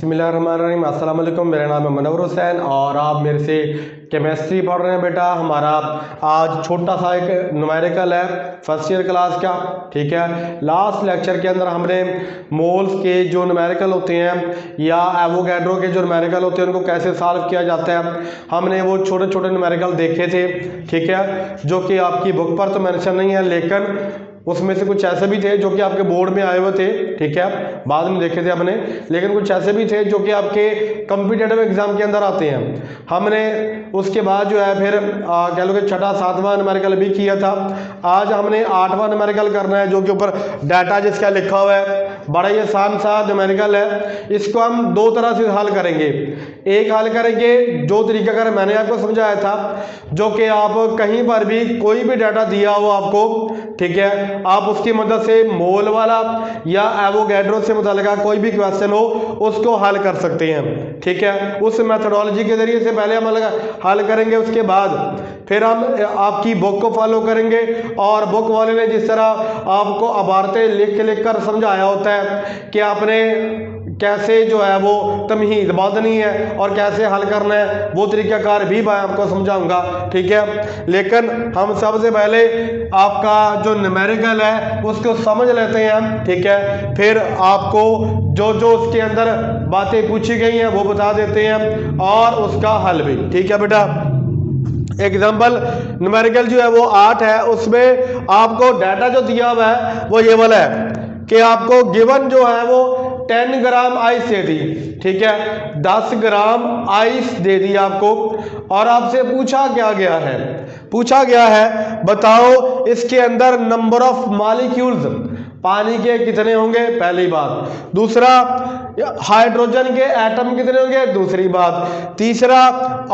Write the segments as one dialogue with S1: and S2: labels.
S1: बिस्मिल्लाहिर्रहमानिर्रहीम। अस्सलाम वालेकुम। मेरा नाम है मनवर हुसैन और आप मेरे से केमिस्ट्री पढ़ रहे हैं। बेटा हमारा आज छोटा सा एक न्यूमेरिकल है फर्स्ट ईयर क्लास का, ठीक है। लास्ट लेक्चर के अंदर हमने मोल्स के जो न्यूमेरिकल होते हैं या एवोगैड्रो के जो न्यूमेरिकल होते हैं उनको कैसे सॉल्व किया जाता है, हमने वो छोटे छोटे न्यूमेरिकल देखे थे, ठीक है, जो कि आपकी बुक पर तो मेंशन नहीं है, लेकिन उसमें से कुछ ऐसे भी थे जो कि आपके बोर्ड में आए हुए थे, ठीक है, बाद में देखे थे हमने, लेकिन कुछ ऐसे भी थे जो कि आपके कॉम्पिटिटिव एग्जाम के अंदर आते हैं। हमने उसके बाद जो है फिर कह लो कि छठा सातवां न्यूमेरिकल भी किया था। आज हमने आठवां न्यूमेरिकल करना है जो कि ऊपर डाटा जिसका लिखा हुआ है, बड़ा ही आसान सा न्यूमेरिकल है। इसको हम दो तरह से हल करेंगे। एक हल करेंगे जो तरीकाकार मैंने आपको समझाया था, जो कि आप कहीं पर भी कोई भी डाटा दिया हो आपको, ठीक है, आप उसकी मदद से मोल वाला या एवोगैड्रो से मुताल्लिका कोई भी क्वेश्चन हो उसको हल कर सकते हैं, ठीक है। उस मेथोडोलॉजी के जरिए से पहले हम हल करेंगे, उसके बाद फिर हम आपकी बुक को फॉलो करेंगे और बुक वाले ने जिस तरह आपको अबारते लिख कर समझाया होता है कि आपने कैसे जो है वो तमहीद बांधनी है और कैसे हल करना है, वो तरीकाकार भी मैं आपको समझाऊंगा, ठीक है। लेकिन हम सबसे पहले आपका जो न्यूमेरिकल है उसको समझ लेते हैं, ठीक है, फिर आपको जो जो उसके अंदर बातें पूछी गई हैं वो बता देते हैं और उसका हल भी, ठीक है बेटा। एग्जाम्पल न्यूमेरिकल जो है वो 8 है, उसमें आपको डाटा जो दिया हुआ है वो ये वाला है कि आपको गिवन जो है वो 10 ग्राम आइस दे दी, ठीक है, 10 ग्राम आइस दे दी आपको, और आपसे पूछा क्या गया है, पूछा गया है बताओ इसके अंदर नंबर ऑफ मॉलिक्यूल्स पानी के कितने होंगे, पहली बात। दूसरा, हाइड्रोजन के एटम कितने होंगे, दूसरी बात। तीसरा,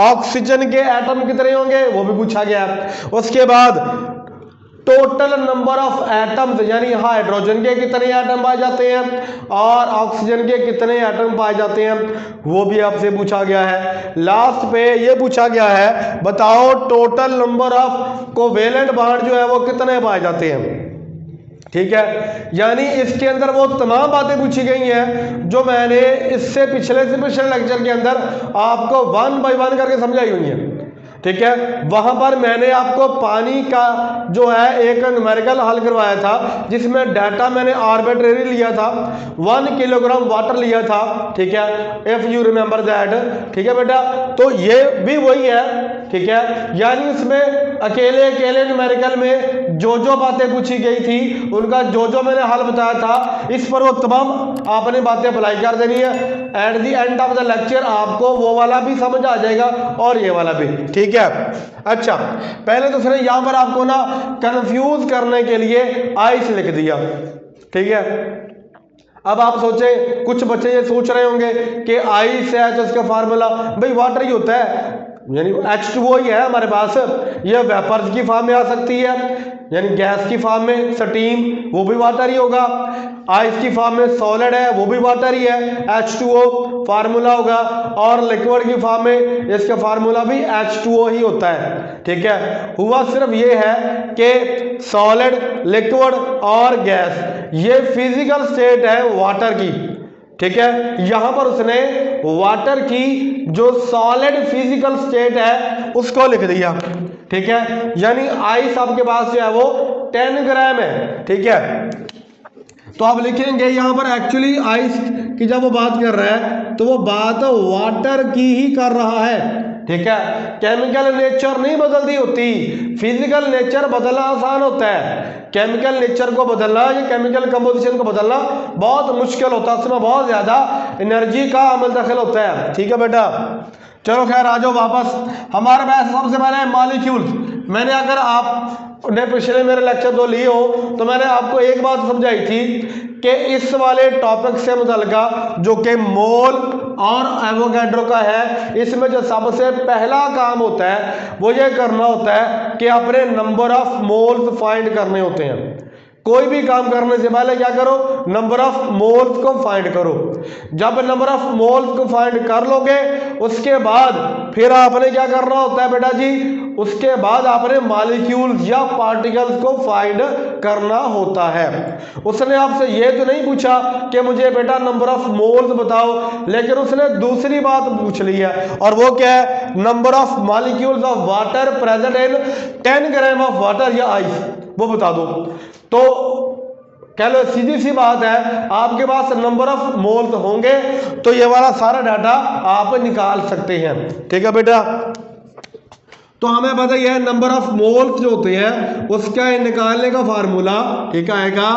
S1: ऑक्सीजन के एटम कितने होंगे, वो भी पूछा गया। उसके बाद टोटल नंबर ऑफ एटम्स, यानी हाइड्रोजन के कितने एटम पाए जाते हैं और ऑक्सीजन के कितने एटम पाए जाते हैं, वो भी आपसे पूछा गया है। लास्ट पे ये पूछा गया है बताओ total number of covalent bond जो है वो कितने पाए जाते हैं, ठीक है। यानी इसके अंदर वो तमाम बातें पूछी गई हैं जो मैंने इससे पिछले लेक्चर के अंदर आपको 1 बाय 1 करके समझाई हुई है, ठीक है। वहां पर मैंने आपको पानी का जो है एक न्यूमेरिकल हल करवाया था जिसमें डाटा मैंने आर्बिट्रेरी लिया था, 1 किलोग्राम वाटर लिया था, ठीक है, इफ यू रिमेंबर दैट, ठीक है बेटा। तो ये भी वही है, ठीक है। यानी इसमें अकेले न्यूमेरिकल में जो जो बातें पूछी गई थी उनका जो जो मैंने हल बताया था, इस पर वो तमाम आपने बातें अप्लाई कर देनी है। At the end of the lecture आपको वो वाला भी समझ आ जाएगा और ये वाला भी, ठीक है। अच्छा, पहले तो उसने यहां पर आपको ना कंफ्यूज करने के लिए आइस लिख दिया, ठीक है। अब आप सोचे, कुछ बच्चे ये सोच रहे होंगे कि आइस है तो इसका फार्मूला भाई वाटर ही होता है, यानी H2O ही है हमारे पास, ये वेपर्स की फॉर्म में आ सकती है, यानी गैस की फॉर्म में स्टीम, वो भी वाटर ही होगा। आइस की फॉर्म में सॉलिड है, वो भी वाटर ही है, H2O फार्मूला होगा, और लिक्विड की फॉर्म में इसका फार्मूला भी H2O ही होता है, ठीक है। हुआ सिर्फ ये है कि सॉलिड, लिक्विड और गैस ये फिजिकल स्टेट है वाटर की, ठीक है। यहां पर उसने वाटर की जो सॉलिड फिजिकल स्टेट है उसको लिख दिया, ठीक है। यानी आइस आपके पास जो है वो 10 ग्राम है, ठीक है। तो आप लिखेंगे यहां पर एक्चुअली आइस की जब वो बात कर रहा है तो वो बात वाटर की ही कर रहा है, ठीक है। केमिकल नेचर नहीं बदलती होती, फिजिकल नेचर बदलना आसान होता है, केमिकल नेचर को बदलना या केमिकल कंपोजिशन को बदलना बहुत मुश्किल होता है, उसमें बहुत ज्यादा एनर्जी का अमल दखल होता है, ठीक है बेटा। चलो खैर आ जाओ वापस हमारे पास। सबसे पहले मॉलिक्यूल्स, मैंने अगर आपने पिछले मेरे लेक्चर 2 लिए हो तो मैंने आपको एक बात समझाई थी कि इस वाले टॉपिक से मुतल्लिका जो कि मोल और एवोगैड्रो का है, इसमें जो सबसे पहला काम होता है वो ये करना होता है कि अपने नंबर ऑफ मोल्स फाइंड करने होते हैं, कोई भी काम करने से पहले क्या करो, नंबर ऑफ मोल्स को फाइंड करो। जब नंबर ऑफ मोल्स को फाइंड कर लोगे उसके बाद फिर आपने क्या करना होता है बेटा जी, उसके बाद आपने मॉलिक्यूल्स या पार्टिकल्स को फाइंड करना होता है। उसने आपसे ये तो नहीं पूछा कि मुझे बेटा नंबर ऑफ मोल्स बताओ, लेकिन उसने दूसरी बात पूछ ली है, और वो क्या है, number of molecules of water present in 10 gram of water या आइस, वो बता दो। तो कह लो सीधी सी बात है, आपके पास नंबर ऑफ मोल्स होंगे तो ये वाला सारा डाटा आप निकाल सकते हैं। ठीक है बेटा, तो हमें पता ही है नंबर ऑफ मोल्स जो होते हैं उसका निकालने का फार्मूला ठीक आएगा,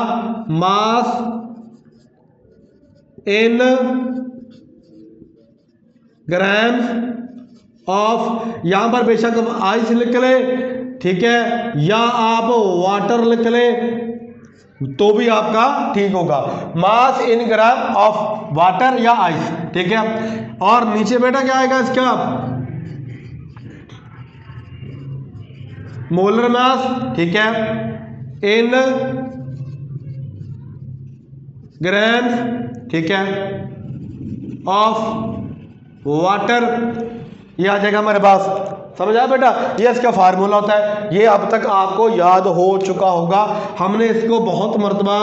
S1: मास इन ग्राम्स ऑफ, यहां पर बेशक आइस लिख ले, ठीक है, या आप वाटर लिख ले तो भी आपका ठीक होगा, मास इन ग्राम ऑफ वाटर या आइस। ठीक है, और नीचे बेटा क्या आएगा इसका, मोलर मास, ठीक है, इन ग्राम्स, ठीक है, ऑफ वाटर, ये आ जाएगा हमारे पास। समझ आया बेटा, ये इसका फार्मूला होता है, ये अब तक आपको याद हो चुका होगा, हमने इसको बहुत मर्तबा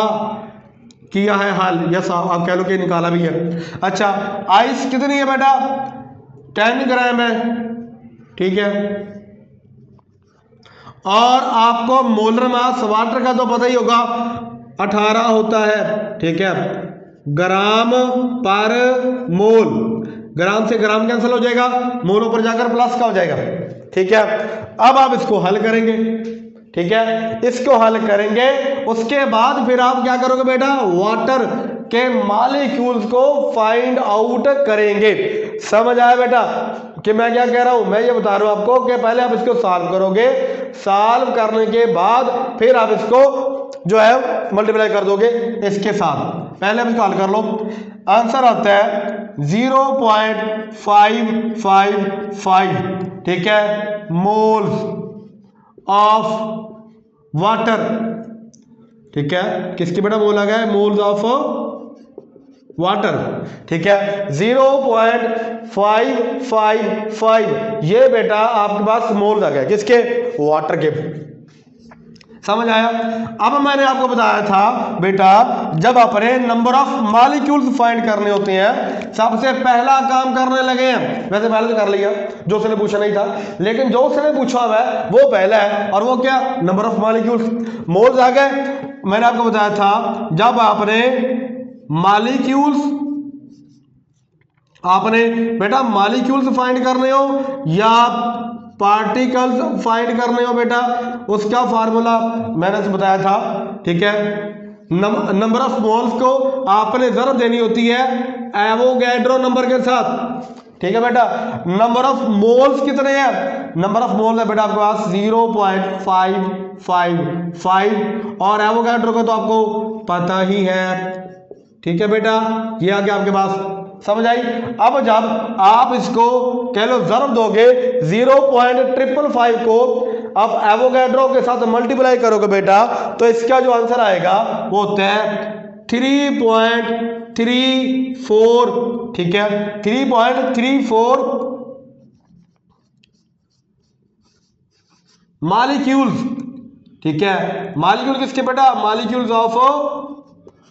S1: किया है हल, यस आप कह लो कि निकाला भी है। अच्छा, आइस कितनी है बेटा, 10 ग्राम है, ठीक है, और आपको मोलर मास वाटर का तो पता ही होगा 18 होता है, ठीक है, ग्राम पर मोल, ग्राम से ग्राम कैंसिल हो जाएगा, मोलों पर जाकर प्लस का हो जाएगा। ठीक है, अब आप इसको हल करेंगे, ठीक है, इसको हल करेंगे, उसके बाद फिर आप क्या करोगे बेटा, वाटर के मॉलिक्यूल्स को फाइंड आउट करेंगे। समझ आया बेटा कि मैं क्या कह रहा हूं, मैं ये बता रहा हूं आपको कि पहले आप इसको सॉल्व करोगे, सॉल्व करने के बाद फिर आप इसको जो है मल्टीप्लाई कर दोगे इसके साथ। पहले आप इसको हल कर लो, आंसर आता है 0.555, ठीक है, मोल्स ऑफ वाटर, ठीक है, किसकी बेटा मोल आ गया है, मोल्स ऑफ वाटर, ठीक है, 0.555, ये बेटा आपके पास मोल्स आ गया, किसके, वाटर के। समझ आया। अब मैंने आपको बताया था बेटा, जब अपने नंबर ऑफ मॉलिक्यूल्स फाइंड करने होते हैं सबसे पहला काम करने लगे हैं, वैसे पहले तो कर लिया जो उसने पूछा नहीं था, लेकिन जो उसने पूछा हुआ है वो पहला है, और वो क्या, नंबर ऑफ मॉलिक्यूल्स, मोल्स आ गए। मैंने आपको बताया था जब आपने मॉलिक्यूल्स, आपने बेटा मॉलिक्यूल्स फाइंड करने हो या पार्टिकल्स फाइंड करने हो बेटा, उसका फार्मूला मैंने बताया था, ठीक है, नंबर ऑफ मोल्स को आपने जरूर देनी होती है एवोगैड्रो नंबर के साथ। ठीक है बेटा, नंबर ऑफ मोल्स कितने हैं, नंबर ऑफ मोल्स है बेटा आपके पास 0.555, और एवोगैड्रो का तो आपको पता ही है। ठीक है बेटा, ये आ गया आपके पास, समझ आई। अब जब आप इसको कह लो जरूर दोगे 0.555 को अब एवोगैड्रो के साथ मल्टीप्लाई करोगे बेटा, तो इसका जो आंसर आएगा वो होता है 3.34, ठीक है, 3.34 मॉलिक्यूल्स, ठीक है, मॉलिक्यूल किसके बेटा, मॉलिक्यूल्स ऑफ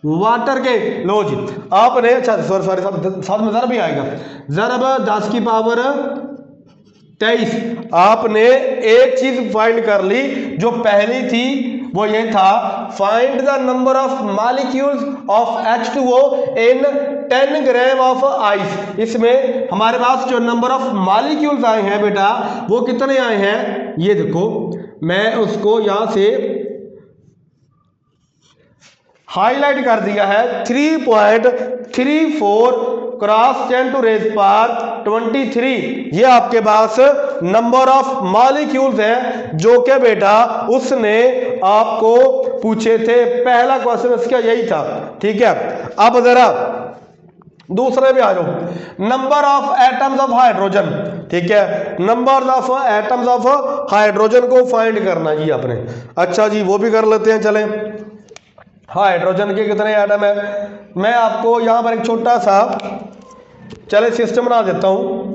S1: वाटर के। लो जी, आपने, अच्छा सॉरी साथ में जरा भी आएगा, जरब 10 की पावर 23, आपने एक चीज फाइंड कर ली जो पहली थी, वो ये था find the number of molecules of H2O in 10 gram of ice. इसमें हमारे पास जो नंबर ऑफ मॉलिक्यूल्स आए हैं बेटा वो कितने आए हैं, ये देखो, मैं उसको यहां से हाईलाइट कर दिया है, 3.34 क्रॉस 10 टू रेज पावर 23, ये आपके पास नंबर ऑफ मॉलिक्यूल्स हैं जो कि बेटा उसने आपको पूछे थे, पहला क्वेश्चन इसका यही था। ठीक है, अब जरा दूसरे में आ जाओ, number of atoms of hydrogen, ठीक है, number of atoms of hydrogen को फाइंड करना जी आपने। अच्छा जी, वो भी कर लेते हैं, चलें हाइड्रोजन के कितने एटम है। मैं आपको यहाँ पर एक छोटा सा चले सिस्टम बना देता हूँ,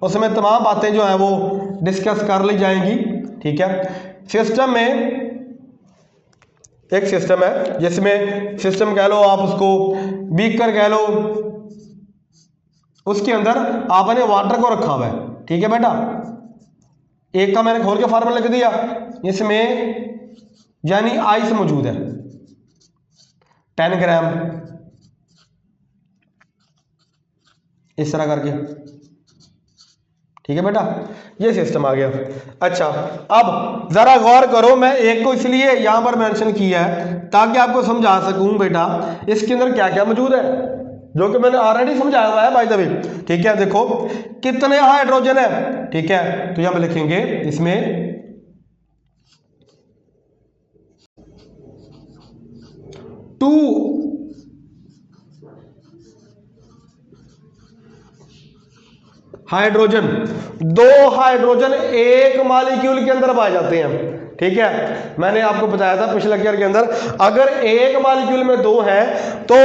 S1: उसमें तमाम बातें जो हैं वो डिस्कस कर ली जाएंगी। ठीक है, सिस्टम में एक सिस्टम है जिसमें सिस्टम कह लो आप उसको, बीकर कह लो, उसके अंदर आपने वाटर को रखा हुआ है। ठीक है बेटा, एक का मैंने खोल के फार्मूला लिख दिया, इसमें यानी आइस मौजूद है 10 ग्राम, इस तरह करके। ठीक है बेटा, ये सिस्टम आ गया। अच्छा, अब जरा गौर करो, मैं एक को इसलिए यहां पर मेंशन किया है ताकि आपको समझा सकूं बेटा इसके अंदर क्या क्या मौजूद है, जो कि मैंने ऑलरेडी समझाया हुआ है बाय द वे। ठीक है, देखो कितने हाइड्रोजन है। ठीक है, तो यहां पर लिखेंगे इसमें 2 हाइड्रोजन, 2 हाइड्रोजन एक मॉलिक्यूल के अंदर पाए जाते हैं। ठीक है, मैंने आपको बताया था पिछले लेक्चर के अंदर, अगर एक मॉलिक्यूल में 2 है तो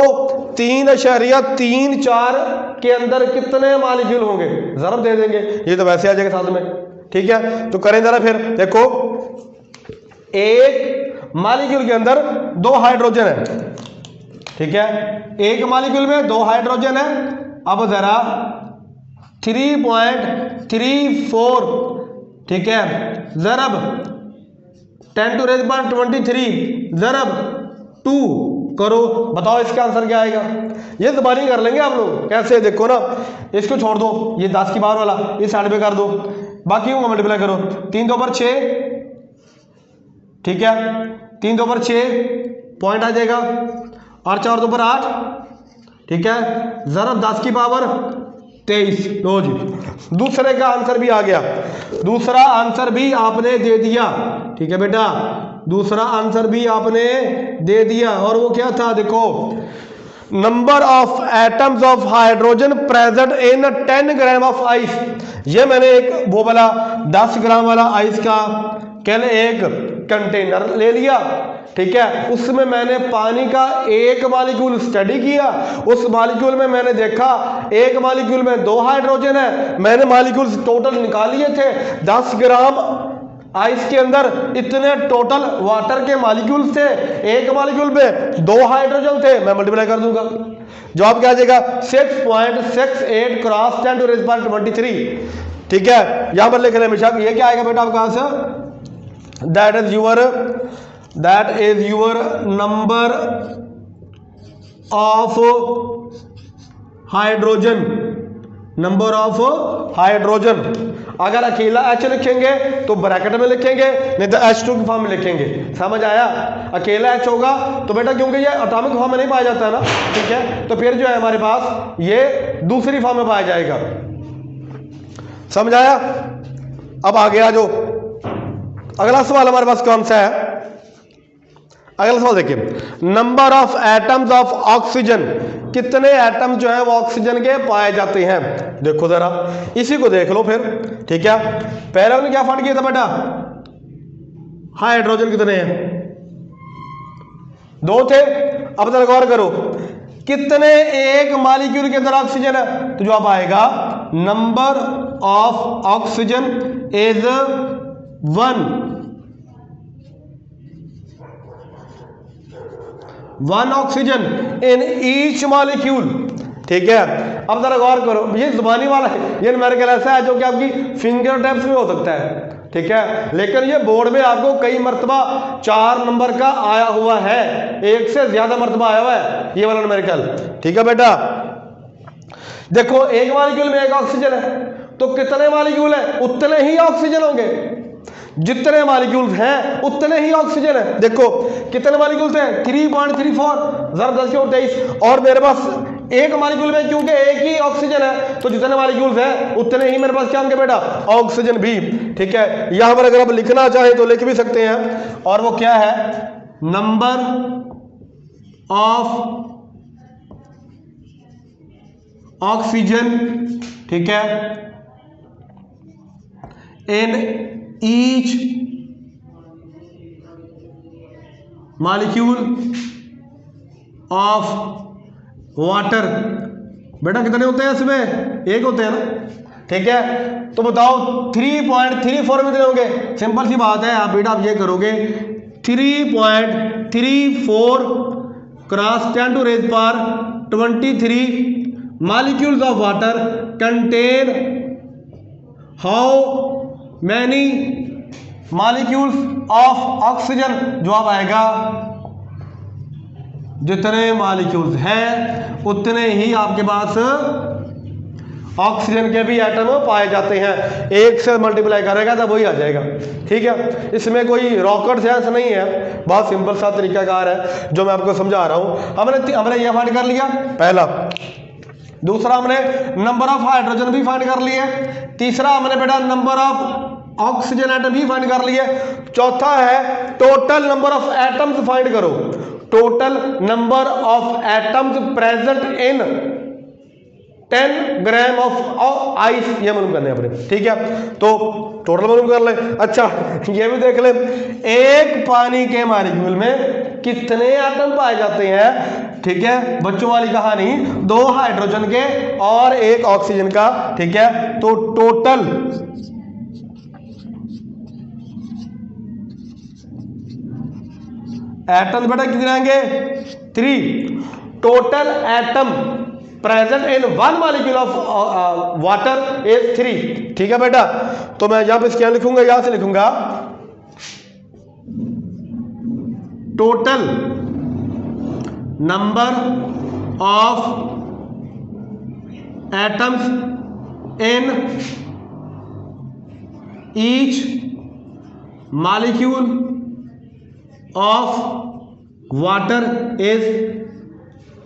S1: 3.34 के अंदर कितने मॉलिक्यूल होंगे, जरा दे देंगे, ये तो वैसे आ जाएगा साथ में। ठीक है, तो करें जरा, फिर देखो एक मॉलिक्यूल के अंदर 2 हाइड्रोजन है। ठीक है, एक मॉलिक्यूल में 2 हाइड्रोजन है। अब जरा 3.34, ठीक है, जरब 10⁻23 जरब 2 करो, बताओ इसका आंसर क्या आएगा। ये ज़बानी कर लेंगे आप लोग, कैसे देखो ना, इसको छोड़ दो, ये 10 की पावर वाला इस साइड पे कर दो, बाकी को मल्टीप्लाई करो, 3 2 पर 6, ठीक है, 3 2 पर 6 पॉइंट आ जाएगा, और 4 2 पर 8, ठीक है, जरब 10 की पावर 23। लो जी, दूसरे का आंसर भी आ गया, दूसरा आंसर भी आपने दे दिया। ठीक है बेटा, दूसरा आंसर भी आपने दे दिया, और वो क्या था, देखो number of atoms of hydrogen present in 10 gram of ice. ये मैंने एक वो वाला 10 ग्राम वाला आइस का कल एक कंटेनर ले लिया। ठीक है, उसमें मैंने पानी का एक मॉलिक्यूल स्टडी किया, उस मॉलिक्यूल में मैंने देखा एक मॉलिक्यूल में 2 हाइड्रोजन है, मैंने मॉलिक्यूल्स टोटल निकाल लिए थे, 10 ग्राम आइस के अंदर इतने टोटल वाटर के मॉलिक्यूल्स थे, एक मॉलिक्यूल में 2 हाइड्रोजन थे, मैं मल्टीप्लाई कर दूंगा, जवाब क्या आ जाएगा 6.68 क्रॉस 10⁻23। ठीक है, यहां पर लिख रहे हमेशा, ये क्या आएगा बेटा आपका answer, that is your number of hydrogen, number of hydrogen. अगर अकेला H लिखेंगे तो ब्रैकेट में लिखेंगे, नहीं तो H2 की फॉर्म में लिखेंगे, समझ आया। अकेला H होगा तो बेटा क्योंकि ये एटॉमिक फॉर्म में नहीं पाया जाता है ना, ठीक है, तो फिर जो है हमारे पास ये दूसरी फॉर्म में पाया जाएगा, समझ आया। अब आगे आ जाओ, अगला सवाल हमारे पास कौन सा है, अगला सवाल देखिए, number of atoms of oxygen, कितने एटम जो है वो ऑक्सीजन के पाए जाते हैं। देखो जरा इसी को देख लो फिर। ठीक है, पहले उन्होंने क्या फाइंड किया था बेटा, हाइड्रोजन कितने हैं, 2 थे। अब जरा गौर करो कितने एक मॉलिक्यूल के अंदर ऑक्सीजन है, तो जवाब आएगा number of oxygen is 1 oxygen in each molecule. ठीक है, अब जरा गौर करो, ये जुबानी वाला है, ये न्यूमेरिकल ऐसा है जो कि आपकी फिंगर टिप्स में हो सकता है। ठीक है, लेकिन ये बोर्ड में आपको कई मरतबा 4 नंबर का आया हुआ है, 1 से ज्यादा मरतबा आया हुआ है ये वाला न्यूमेरिकल। ठीक है बेटा, देखो एक मॉलिक्यूल में 1 ऑक्सीजन है, तो कितने मॉलिक्यूल है उतने ही ऑक्सीजन होंगे, जितने मॉलिक्यूल्स हैं उतने ही ऑक्सीजन है। देखो कितने मॉलिक्यूल्स हैं 3.34 जरा 10 की और 23, और मेरे पास एक मॉलिक्यूल में क्योंकि एक ही ऑक्सीजन है तो जितने मॉलिक्यूल्स हैं उतने ही मेरे पास क्या होंगे बेटा, ऑक्सीजन भी। ठीक है, यहां पर अगर आप लिखना चाहें तो लिख भी सकते हैं, और वो क्या है, नंबर ऑफ ऑक्सीजन, ठीक है, इन ईच मॉलिक्यूल ऑफ वाटर। बेटा कितने होते हैं इसमें? एक होते हैं ना, ठीक है। तो बताओ 3.34 में कितने होंगे? सिंपल सी बात है, आप बेटा आप ये करोगे 3.34 cross 10 to raise power 23 molecules of water contain how many molecules of oxygen। जवाब आएगा जितने मॉलिक्यूल्स हैं उतने ही आपके पास ऑक्सीजन के भी एटम पाए जाते हैं। एक से मल्टीप्लाई करेगा तो वही आ जाएगा, ठीक है। इसमें कोई रॉकेट साइंस नहीं है, बहुत सिंपल सा तरीकाकार है जो मैं आपको समझा रहा हूं। हमने ये फाइंड कर लिया पहला। दूसरा हमने नंबर ऑफ हाइड्रोजन भी फाइंड कर लिए। तीसरा हमने बेटा नंबर ऑफ ऑक्सीजन एटम भी फाइंड कर लिए। चौथा है total number of atoms find करो। Total number of atoms present in 10 gram of ice, ये मालूम करने अपने, ठीक है। तो टोटल मालूम कर ले। अच्छा ये भी देख ले, एक पानी के मॉलिक्यूल में कितने एटम पाए जाते हैं, ठीक है। बच्चों वाली कहानी, 2 हाइड्रोजन के और 1 ऑक्सीजन का, ठीक है। तो टोटल एटम बेटा कितने आएंगे? 3। Total atom present in 1 molecule of water is 3, ठीक है बेटा। तो मैं यहां पे क्या लिखूंगा? यहां से लिखूंगा total number of atoms in each molecule of water is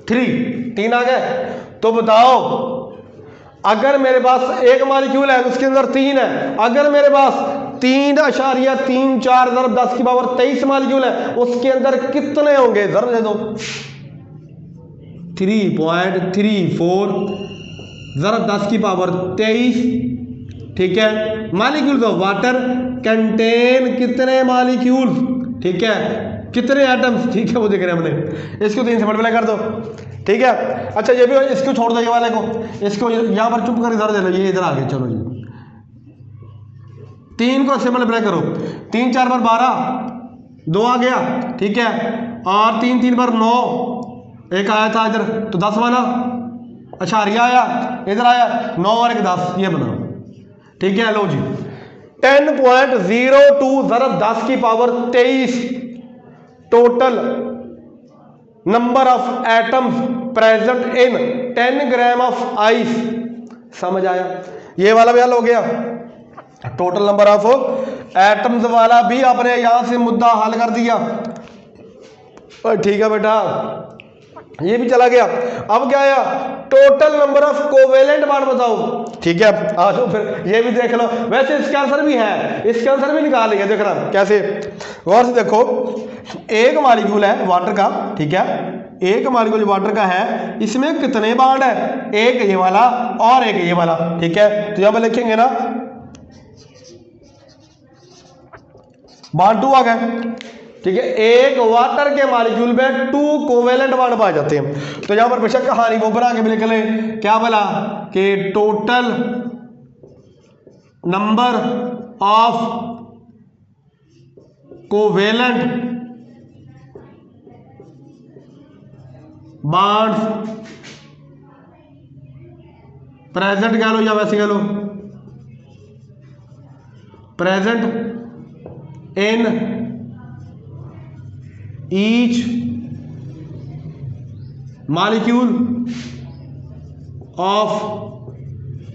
S1: 3 आ गए। तो बताओ अगर मेरे पास एक मॉलिक्यूल है उसके अंदर 3 है, अगर मेरे पास 3.34 ज़रब 10 की पावर 23 मॉलिक्यूल है उसके अंदर कितने होंगे? जरा दे दो। 3.34 ज़रब 10 की पावर 23, ठीक है। मॉलिक्यूल्स ऑफ वाटर कंटेन कितने मॉलिक्यूल्स, ठीक है, कितने एटम्स, ठीक है। वो देख रहे हैं हमने, इसको 3 से मल्टीप्लाई कर दो, ठीक है। अच्छा ये भी, इसको छोड़ दो, ये वाले को, इसको यहां पर चुप कर इधर दे लो, ये इधर आ गए, चलो जी। 3 को इससे मल्टीप्लाई करो, 3 4 बार 12, 2 आ गया, ठीक है। और 3 3 बार 9, एक आया था इधर तो 10 बना। अच्छा हरिया आया, इधर आया 9 और 1 10, ये बना, ठीक है। लो जी 10.02 ज़रब 10 की power 23 total number of atoms present in 10 gram of ice. समझ आया? ये वाला भी हल हो गया। टोटल नंबर ऑफ एटम्स वाला भी आपने यहां से मुद्दा हल कर दिया, ठीक है बेटा, ये भी चला गया। अब क्या आया? Total number of covalent bond बताओ, ठीक है। आ जाओ फिर ये भी देख लो। वैसे इसका आंसर भी है, इसका आंसर भी निकाल लिया, देखना कैसे, गौर से देखो। एक मॉलिक्यूल है वाटर का, ठीक है, एक मॉलिक्यूल वाटर का है, इसमें कितने बॉन्ड है? एक ये वाला और एक ये वाला, ठीक है। तो यहां पर लिखेंगे ना बॉन्ड 2 आ गए, ठीक है। एक वाटर के मॉलिक्यूल में 2 कोवेलेंट बॉन्ड पाए जाते हैं। तो यहां पर बेशक कहानी वो बना के भी लिख लें, क्या बोला कि total number of covalent bonds present कह लो या वैसे कह लो, present in each molecule of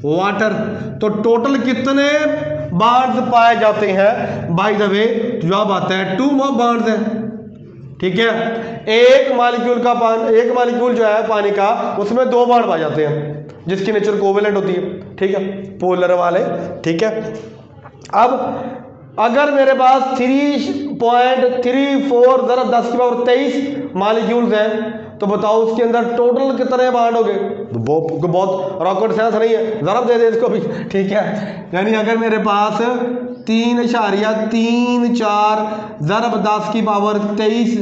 S1: water. तो टोटल कितने बॉन्ड्स पाए जाते हैं? बाय द वे जवाब आता है 2 बॉन्ड्स है, ठीक है। एक मॉलिक्यूल का एक मॉलिक्यूल जो है पानी का, उसमें 2 बॉन्ड पाए जाते हैं जिसकी नेचर कोवेलेंट होती है, ठीक है, पोलर वाले, ठीक है। अब अगर मेरे पास 3.34 ज़रब 10 की पावर 23 मॉलिक्यूल्स हैं तो बताओ उसके अंदर टोटल कितने बॉन्ड हो गए? बहुत रॉकेट साइंस नहीं है, ज़रब दे दे इसको भी, ठीक है। यानी अगर मेरे पास 3.34 ज़रब 10 की पावर 23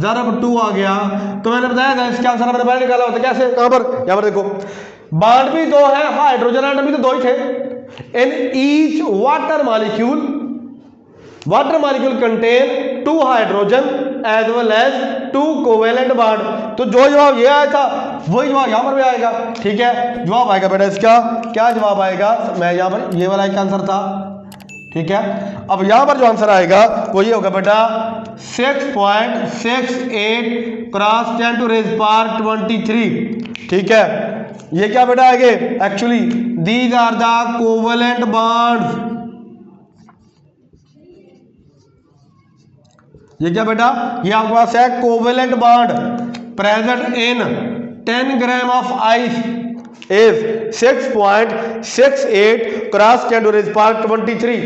S1: ज़रब 2 आ गया। तो मैंने बताया था इसका आंसर मैंने पहले निकाला होता। कैसे, कहां पर, यहां पर देखो, बॉन्ड भी 2 है, हाइड्रोजन एटम भी तो 2 ही थे। In each water molecule contain 2 hydrogen as well as 2 covalent bond. तो जो जवाब ये आया था वही जवाब यहां पर भी आएगा। ठीक है, जवाब आएगा बेटा इसका, क्या जवाब आएगा, मैं यहां पर ये वाला एक आंसर था। ठीक है, अब यहां पर जो आंसर आएगा वो ये होगा बेटा 6.68 क्रॉस 10⁻23। ठीक है, ये क्या बेटा आगे, actually these are the covalent bonds. ये क्या बेटा, ये आपके पास है covalent bond present in 10 gram of ice is 6.68 cross 10⁻23।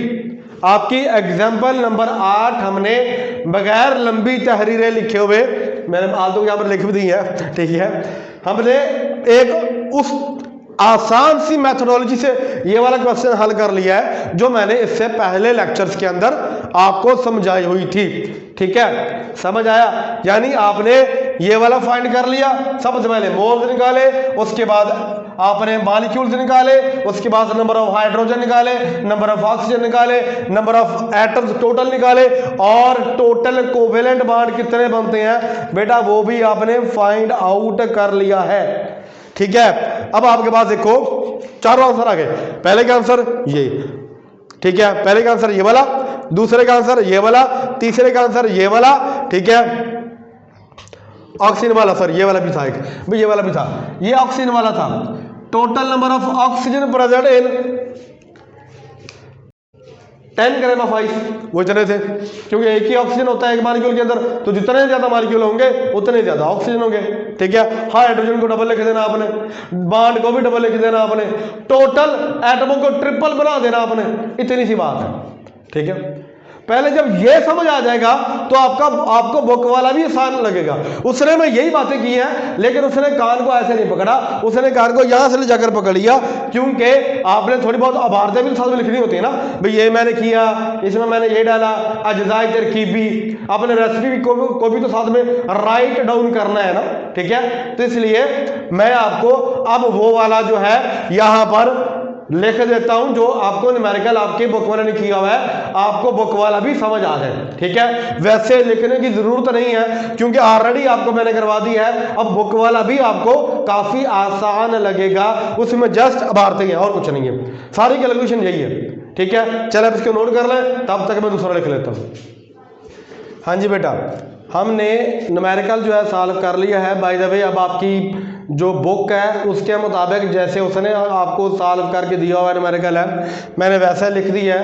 S1: आपकी एग्जाम्पल नंबर 8 हमने बगैर लंबी तहरीरें लिखे हुए, मैंने आलतू यहाँ पर लिख भी दी है। ठीक है, हमने एक उस आसान सी मेथोडोलॉजी से ये वाला क्वेश्चन हल कर लिया है जो मैंने इससे पहले लेक्चर्स के अंदर आपको समझाई हुई थी। ठीक है, समझ आया, यानी आपने ये वाला फाइंड कर लिया, सबसे पहले मोल्स निकाले, उसके बाद आपने मॉलिक्यूल्स निकाले, उसके बाद नंबर ऑफ हाइड्रोजन निकाले, नंबर ऑफ ऑक्सीजन निकाले, नंबर ऑफ एटम्स टोटल निकाले, और टोटल कोवेलेंट बॉन्ड कितने बनते हैं बेटा वो भी आपने फाइंड आउट कर लिया है। ठीक है, अब आपके पास देखो चारों आंसर आ गए। पहले का आंसर ये, ठीक है, पहले का आंसर ये वाला, दूसरे का आंसर ये वाला, तीसरे का आंसर ये वाला। ठीक है, ऑक्सीजन वाला सर ये वाला भी था, एक भाई ये वाला भी था, ये ऑक्सीजन वाला था। Total number of oxygen present in 10 gram of ice, वो इतने थे, क्योंकि एक ही ऑक्सीजन होता है एक मॉलिक्यूल के अंदर, तो जितने ज्यादा मॉलिक्यूल होंगे उतने ज्यादा ऑक्सीजन होंगे। ठीक है, हाइड्रोजन को डबल लिख देना आपने, बॉन्ड को भी डबल लिख देना आपने, टोटल एटमों को ट्रिपल बना देना आपने, इतनी सी बात है। ठीक है, पहले जब ये समझ आ जाएगा तो आपको बुक वाला भी आसान लगेगा। उसने में यही बातें की हैं, लेकिन उसने कान को ऐसे नहीं पकड़ा, उसने कान को यहां से ले जाकर पकड़ लिया, क्योंकि आपने थोड़ी बहुत अबारतें भी साथ में लिखनी होती है ना, भाई ये मैंने किया, इसमें मैंने ये डाला, अज्जाए तरकीबी, अपने रेसिपी को भी तो साथ में राइट डाउन करना है ना। ठीक है, तो इसलिए मैं आपको अब वो वाला जो है यहां पर लिख देता हूं जो आपको न्यूमेरिकल आपके बुक वाले ने किया हुआ है, आपको बुक वाला भी समझ आ जाए। ठीक है, वैसे लिखने की जरूरत नहीं है क्योंकि ऑलरेडी आपको मैंने करवा दी है। अब बुक वाला भी आपको काफी आसान लगेगा, उसमें जस्ट अबारते हैं और कुछ नहीं है, सारी कैलकुलेशन यही है। ठीक है, चलो अब इसको नोट कर लें, तब तक मैं दूसरा लिख लेता हूं। हाँ जी बेटा, हमने न्यूमेरिकल जो है सॉल्व कर लिया है। बाय द वे, अब आपकी जो बुक है उसके मुताबिक जैसे उसने आपको सॉल्व करके दिया हुआ न्यूमेरिकल है, मैंने वैसे लिख दी है,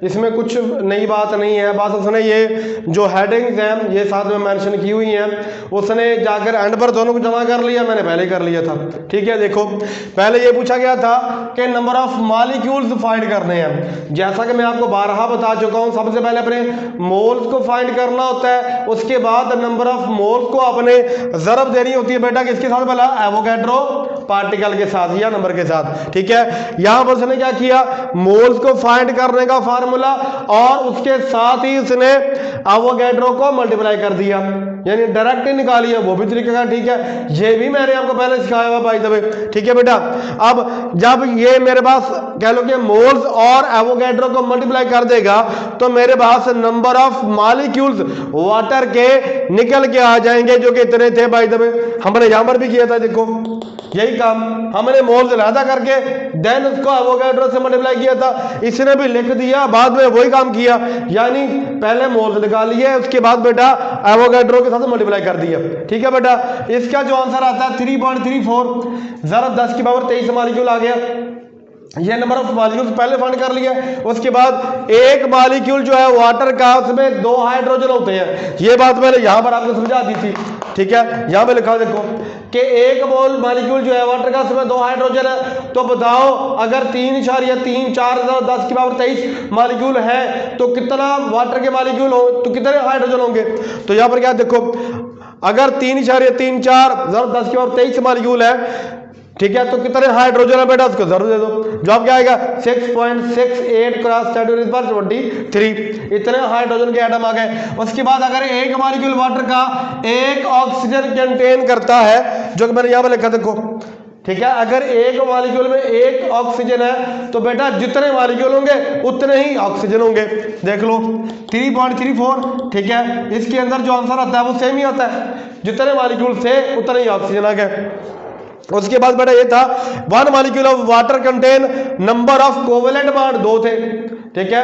S1: इसमें कुछ नई बात नहीं है। बस उसने ये जो हेडिंग्स हैं ये साथ में मेंशन की हुई हैं, उसने जाकर एंड पर दोनों को जमा कर लिया, मैंने पहले कर लिया था। ठीक है, देखो पहले ये पूछा गया था कि नंबर ऑफ मॉलिक्यूल्स फाइंड करने हैं। जैसा कि मैं आपको बारहा बता चुका हूं, सबसे पहले अपने मोल्स को फाइंड करना होता है, उसके बाद नंबर ऑफ मोल्स को आपने ज़रब देनी होती है बेटा किसके साथ, भला एवोगैड्रो पार्टिकल के साथ या नंबर के साथ। ठीक है, यहां पर उसने क्या किया, मोल्स को फाइंड करने का फार्मूला और उसके साथ ही उसने एवोगैड्रो को मल्टीप्लाई कर दिया, यानी डायरेक्ट ही निकाली है, वो भी तरीका का। ठीक है, ये भी मैंने आपको पहले सिखाया हुआ बाय द वे। ठीक है बेटा, अब जब ये मेरे पास कह लो कि मोल्स और एवोगैड्रो को मल्टीप्लाई कर देगा तो मेरे पास नंबर ऑफ मॉलिक्यूल्स वाटर के निकल के आ जाएंगे जो कि इतने थे। बाय द वे हमने यहां पर भी किया था, देखो यही काम हमने मोल्स अलहदा करके देन उसको एवोगैड्रो से मल्टीप्लाई किया था, इसने भी लिख दिया, बाद में वही काम किया, यानी पहले मोल्स निकाल लिए, उसके बाद बेटा एवोगैड्रो के साथ मल्टीप्लाई कर दिया। ठीक है बेटा, इसका जो आंसर आता है 3.34, ज़रब 10 की पावर 23 मॉलिक्यूल आ गया। ये नंबर ऑफ मॉलिक्यूल्स पहले फाइंड कर लिया। उसके बाद एक मॉलिक्यूल जो है वाटर का, उसमें 2 हाइड्रोजन होते हैं, ये बात मैंने यहां पर आपको समझा दी थी। ठीक है, यहां पे लिखा देखो कि एक मोल मॉलिक्यूल जो है वाटर का, उसमें 2 हाइड्रोजन है, तो बताओ अगर 3.3 4 10 की पावर 23 मॉलिक्यूल है तो कितना वाटर के मॉलिक्यूल हो, तो कितने हाइड्रोजन होंगे। तो यहां पर क्या देखो, अगर 3.3 4 10 की पावर 23 मॉलिक्यूल है ठीक है, तो कितने हाइड्रोजन है बेटा उसको जरूर दे दो। जवाब क्या आएगा 6.68 क्रॉस 10⁻23, इतने हाइड्रोजन के एटम आ गए। उसके बाद अगर एक मॉलिक्यूल वाटर का एक ऑक्सीजन कंटेन करता है, जो कि मैंने यहाँ पर लिखा देखो, ठीक है, अगर एक मॉलिक्यूल में एक ऑक्सीजन है तो बेटा जितने मॉलिक्यूल होंगे उतने ही ऑक्सीजन होंगे। देख लो 3.34, ठीक है, इसके अंदर जो आंसर आता है वो सेम ही आता है, जितने मॉलिक्यूल थे उतने ही ऑक्सीजन आ गए। उसके बाद बेटा ये था 1 molecule of water contain number of covalent bond 2 थे, ठीक है,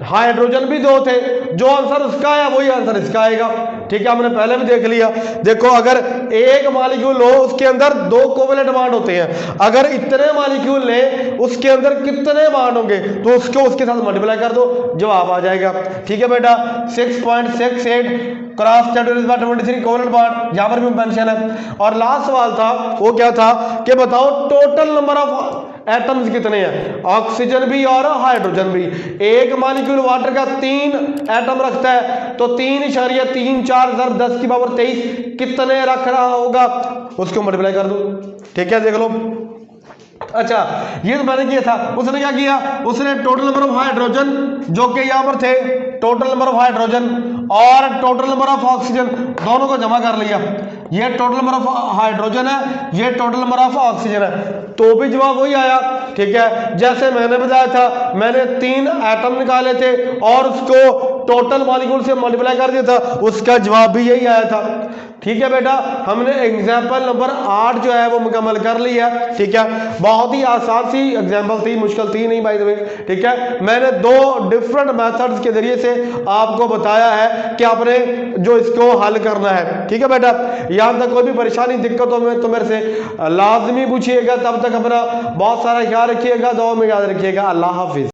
S1: हाइड्रोजन भी 2 थे, जो आंसर उसका आया वही आंसर इसका आएगा। ठीक है, हमने पहले भी देख लिया। देखो अगर एक मॉलिक्यूल हो उसके अंदर 2 कोवेलेंट बॉन्ड होते हैं, अगर इतने मॉलिक्यूल ले उसके अंदर कितने बॉन्ड होंगे तो उसको उसके साथ मल्टीप्लाई कर दो, जवाब आ जाएगा। ठीक है बेटा, 6.68 क्रॉस 10⁻23 कोवेलेंट बॉन्ड यहां पर भी मेंशन है। और लास्ट सवाल था वो क्या था कि बताओ टोटल नंबर ऑफ एटम्स कितने हैं, ऑक्सीजन भी और हाइड्रोजन भी। एक मॉलिक्यूल वाटर का 3 एटम रखता है तो 3.3 4 10 की पावर 23 कितने रख रहा होगा, उसको मल्टीप्लाई कर दो। ठीक है, देख लो। अच्छा, ये तो मैंने किया था, उसने क्या किया, उसने टोटल नंबर ऑफ हाइड्रोजन जो कि यहां पर थे, टोटल नंबर ऑफ हाइड्रोजन और टोटल नंबर ऑफ ऑक्सीजन दोनों को जमा कर लिया। ये टोटल नंबर ऑफ हाइड्रोजन है, ये टोटल नंबर ऑफ ऑक्सीजन है, तो भी जवाब वही आया। ठीक है, जैसे मैंने बताया था, मैंने 3 एटम निकाले थे और उसको टोटल मॉलिक्यूल से मल्टीप्लाई कर दिया था, उसका जवाब भी यही आया था। ठीक है बेटा, हमने एग्जाम्पल नंबर 8 जो है वो मुकम्मल कर लिया। ठीक है, बहुत ही आसान सी एग्जाम्पल थी, मुश्किल थी नहीं बाय द वे। ठीक है, मैंने 2 डिफरेंट मेथड्स के जरिए से आपको बताया है कि आपने जो इसको हल करना है। ठीक है बेटा, यहाँ तक कोई भी परेशानी दिक्कत हो में तो मेरे से लाजमी पूछिएगा। तब तक अपना बहुत सारा ख्याल रखिएगा, दुआ में याद रखिएगा। अल्लाह हाफिज।